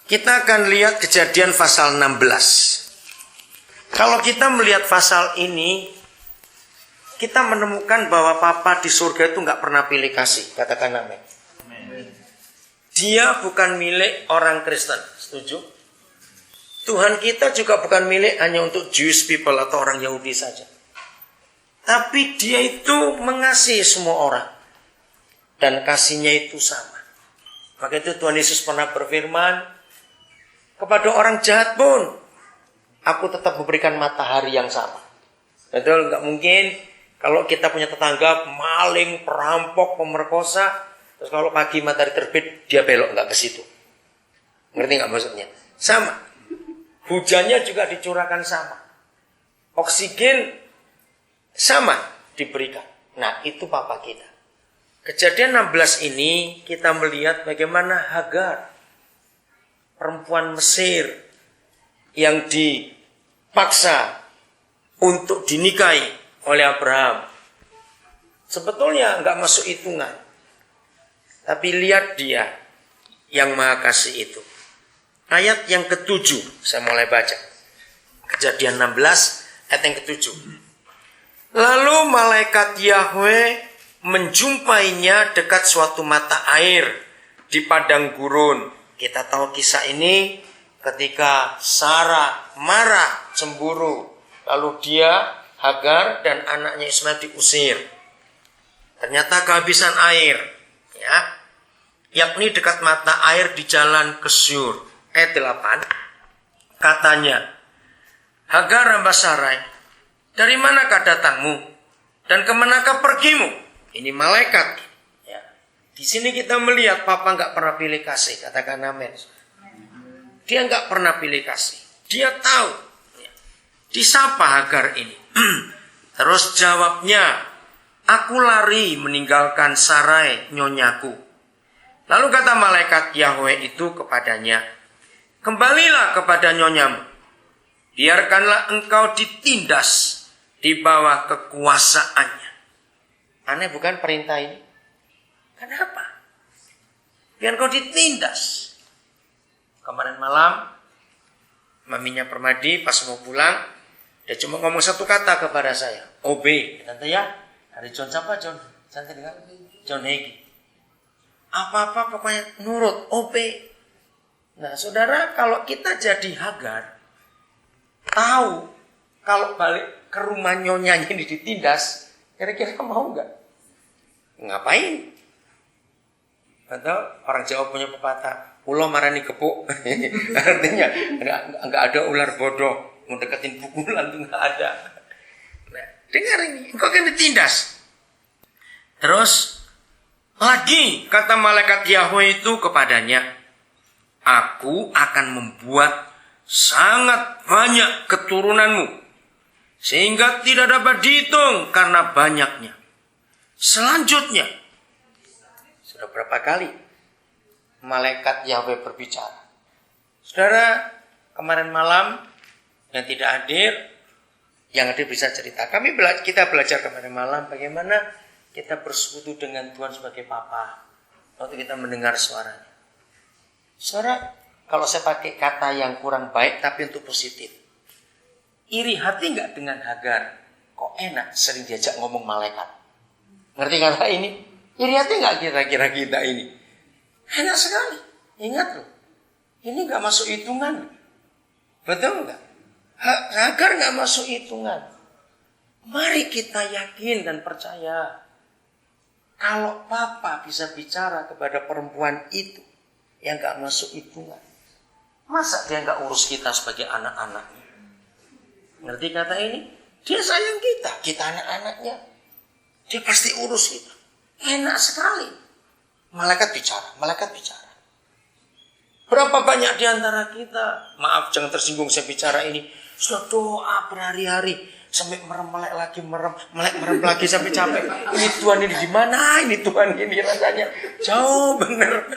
Kita akan lihat Kejadian pasal 16. Kalau kita melihat pasal ini, kita menemukan bahwa Papa di surga itu nggak pernah pilih kasih. Katakan amin. Dia bukan milik orang Kristen. Setuju? Tuhan kita juga bukan milik hanya untuk Jewish people atau orang Yahudi saja. Tapi dia itu mengasihi semua orang. Dan kasihnya itu sama. Maka itu Tuhan Yesus pernah berfirman, kepada orang jahat pun aku tetap memberikan matahari yang sama. Betul, nggak mungkin kalau kita punya tetangga maling, perampok, pemerkosa, terus kalau pagi matahari terbit dia belok nggak ke situ. Ngerti nggak maksudnya? Sama. Hujannya juga dicurahkan sama. Oksigen sama diberikan. Nah, itu Papa kita. Kejadian 16 ini kita melihat bagaimana Hagar, perempuan Mesir yang dipaksa untuk dinikahi oleh Abraham. Sebetulnya nggak masuk hitungan. Tapi lihat dia yang Maha Kasih itu. Ayat yang ke-7 saya mulai baca. Kejadian 16 ayat yang ke-7. Lalu malaikat Yahweh menjumpainya dekat suatu mata air di padang gurun. Kita tahu kisah ini ketika Sarah marah, cemburu. Lalu dia, Hagar dan anaknya Ismail diusir. Ternyata kehabisan air. Ya, yakni dekat mata air di jalan ke Syur. Ayat 8. Katanya, Hagar hamba Sarai, dari manakah datangmu? Dan kemanakah pergimu? Ini malaikat. Di sini kita melihat Papa nggak pernah pilih kasih. Katakan amin. Dia nggak pernah pilih kasih. Dia tahu. Disapa Hagar ini. Terus jawabnya, aku lari meninggalkan Sarai nyonyaku. Lalu kata malaikat Yahweh itu kepadanya, kembalilah kepada nyonyamu. Biarkanlah engkau ditindas di bawah kekuasaannya. Aneh bukan perintah ini? Kenapa? Biar kau ditindas. Kemarin malam, maminya Permadi pas mau pulang, dia cuma ngomong satu kata kepada saya. Obey. Tante ya, hari John siapa John? Santai dengar? John Hagee. Apa-apa pokoknya nurut, obey. Nah saudara, kalau kita jadi Hagar, tahu kalau balik ke rumah nyonyanya ini ditindas, kira-kira mau nggak? Ngapain? Atau orang Jawa punya pepatah, ulo marani kepuk. Artinya enggak ada ular bodoh mau deketin pukulan tuh enggak ada. Nah, dengar ini, engkau kan ditindas. Terus lagi kata malaikat Yahweh itu kepadanya, aku akan membuat sangat banyak keturunanmu sehingga tidak dapat dihitung karena banyaknya. Selanjutnya, sudah berapa kali malaikat Yahweh berbicara? Saudara, kemarin malam yang tidak hadir, yang hadir bisa cerita. Kita belajar kemarin malam bagaimana kita bersekutu dengan Tuhan sebagai Papa waktu kita mendengar suaranya. Saudara, kalau saya pakai kata yang kurang baik tapi untuk positif, iri hati nggak dengan Hagar? Kok enak sering diajak ngomong malaikat? Ngerti kata ini? Iri hati nggak kira-kira kita ini? Enak sekali. Ingat loh, ini nggak masuk hitungan. Betul nggak? Hagar nggak masuk hitungan. Mari kita yakin dan percaya. Kalau Papa bisa bicara kepada perempuan itu yang nggak masuk hitungan, masa dia nggak urus kita sebagai anak-anaknya? Ngerti kata ini? Dia sayang kita, kita anak-anaknya. Dia pasti urus kita. Enak sekali. Malaikat bicara. Berapa banyak di antara kita, maaf jangan tersinggung saya bicara ini, sudah doa berhari-hari sampai melek lagi sampai capek. Ini Tuhan ini di mana? Ini Tuhan ini rasanya jauh bener.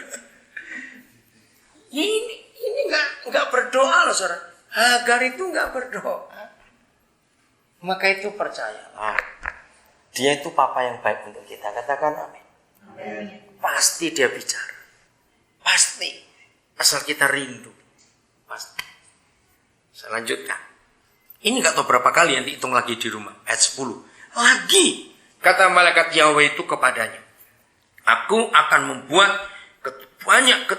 Ini nggak berdoa loh saudara. Hagar itu nggak berdoa. Maka itu percayalah. Dia itu Papa yang baik untuk kita. Katakan amin. Pasti dia bicara. Pasti. Asal kita rindu. Pasti. Saya lanjutkan. Ini gak tahu berapa kali yang dihitung lagi di rumah. Ayat 10. Lagi. Kata malaikat Yahweh itu kepadanya. Aku akan membuat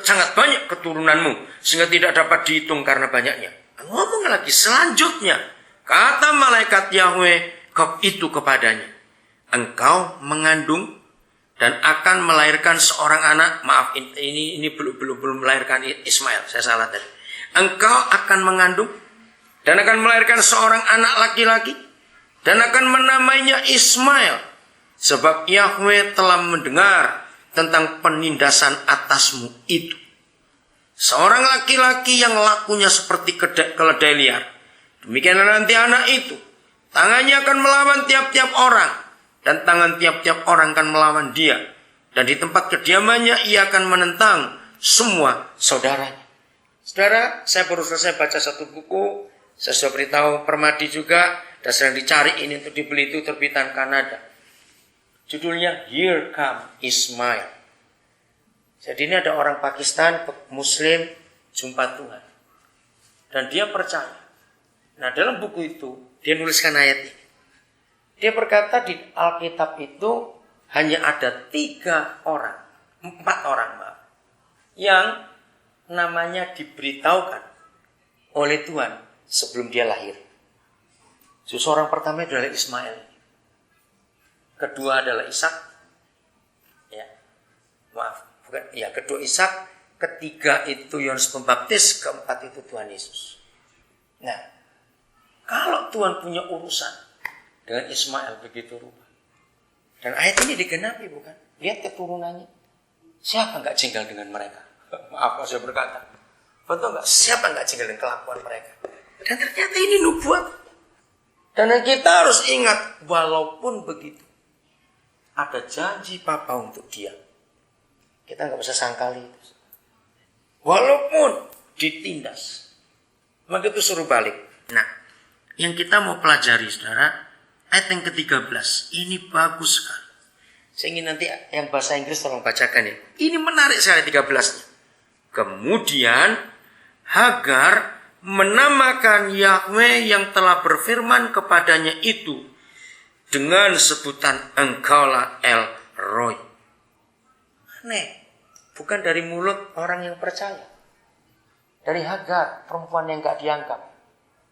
sangat banyak keturunanmu. Sehingga tidak dapat dihitung karena banyaknya. Ngomong lagi selanjutnya. Kata malaikat Yahweh itu kepadanya. Engkau mengandung dan akan melahirkan seorang anak. Maaf, ini belum melahirkan Ismail. Saya salah tadi. Engkau akan mengandung dan akan melahirkan seorang anak laki-laki dan akan menamainya Ismail, sebab Yahweh telah mendengar tentang penindasan atasmu itu. Seorang laki-laki yang lakunya seperti keledai liar. Demikianlah nanti anak itu, tangannya akan melawan tiap-tiap orang, dan tangan tiap-tiap orang akan melawan dia, dan di tempat kediamannya ia akan menentang semua saudaranya. Saudara, saya baru selesai baca satu buku. Saya sudah beritahu Permadi juga, dan sedang dicari ini untuk dibeli, itu terbitan Kanada. Judulnya Here Come Ismail. Jadi ini ada orang Pakistan, Muslim, jumpa Tuhan. Dan dia percaya. Nah, dalam buku itu, dia nuliskan ayat ini. Dia berkata di Alkitab itu hanya ada 4 orang yang namanya diberitahukan oleh Tuhan sebelum dia lahir. Seorang pertama adalah Ismail. Kedua adalah Ishak. Kedua Ishak. Ketiga itu Yohanes Pembaptis. Keempat itu Tuhan Yesus. Nah, kalau Tuhan punya urusan dengan Ismail begitu rupa. Dan ayat ini digenapi, bukan? Lihat keturunannya. Siapa enggak jengkel dengan mereka? Maaf saya berkata. Betul enggak? Siapa enggak jengkel dengan kelakuan mereka? Dan ternyata ini nubuat. Dan kita harus ingat, walaupun begitu, ada janji Papa untuk dia. Kita nggak bisa sangkali itu. Walaupun ditindas, maka itu suruh balik. Nah, yang kita mau pelajari, saudara, ayat yang ke-13. Ini bagus sekali. Saya ingin nanti yang bahasa Inggris tolong bacakan ya. Ini menarik sekali 13-nya. Kemudian Hagar menamakan Yahweh yang telah berfirman kepadanya itu dengan sebutan Engkaulah El Roy. Aneh, bukan dari mulut orang yang percaya. Dari Hagar, perempuan yang gak dianggap,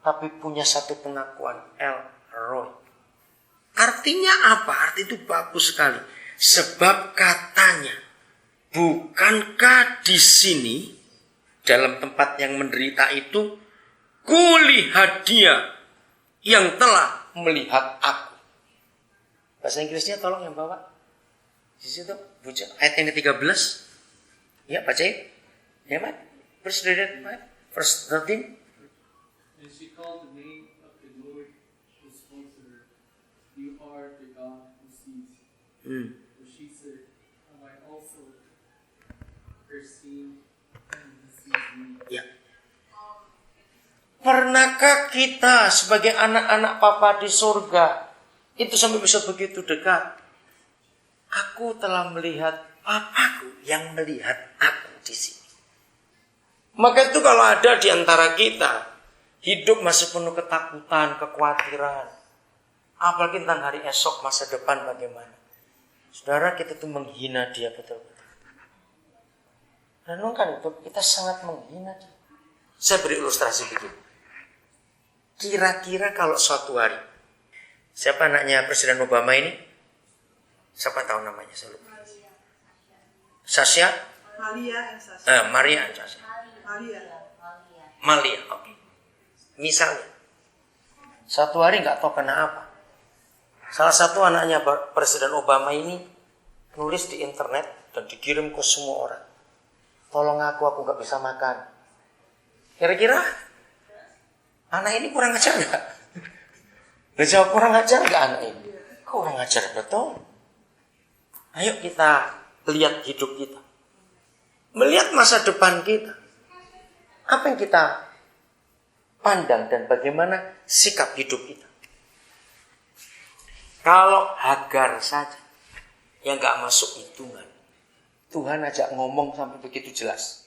tapi punya satu pengakuan El Roy. Artinya apa? Arti itu bagus sekali. Sebab katanya, bukankah di sini dalam tempat yang menderita itu, kulihat dia yang telah melihat aku. Bahasa Inggrisnya tolong yang bawa. Di situ, ayat yang ke-13. Ya, bacain. Ya, Mat. Verse 13. And she called the name of the Lord who spoke to her. You are the God who sees. For she said, have I also perceived and he sees me? Ya. Pernahkah kita sebagai anak-anak Papa di surga itu sampai bisa begitu dekat? Aku telah melihat Papaku yang melihat aku di sini. Maka itu kalau ada di antara kita hidup masih penuh ketakutan, kekhawatiran, apalagi tentang hari esok, masa depan bagaimana, saudara, kita tuh menghina dia betul-betul. Renungkan itu, kita sangat menghina dia. Saya beri ilustrasi begini. Kira-kira kalau suatu hari, siapa anaknya Presiden Obama ini? Siapa tahu namanya? Saya lupa. Sasha? Maria and Sasha. Malia, oke. Misalnya, satu hari nggak tahu kena apa. Salah satu anaknya Presiden Obama ini nulis di internet dan dikirim ke semua orang. Tolong aku nggak bisa makan. Kira-kira anak ini kurang ajar nggak? Nggak jawab kurang ajar nggak anak ini? Kurang ajar betul. Ayo kita lihat hidup kita, melihat masa depan kita. Apa yang kita pandang dan bagaimana sikap hidup kita? Kalau Hagar saja yang nggak masuk hitungan, Tuhan ajak ngomong sampai begitu jelas.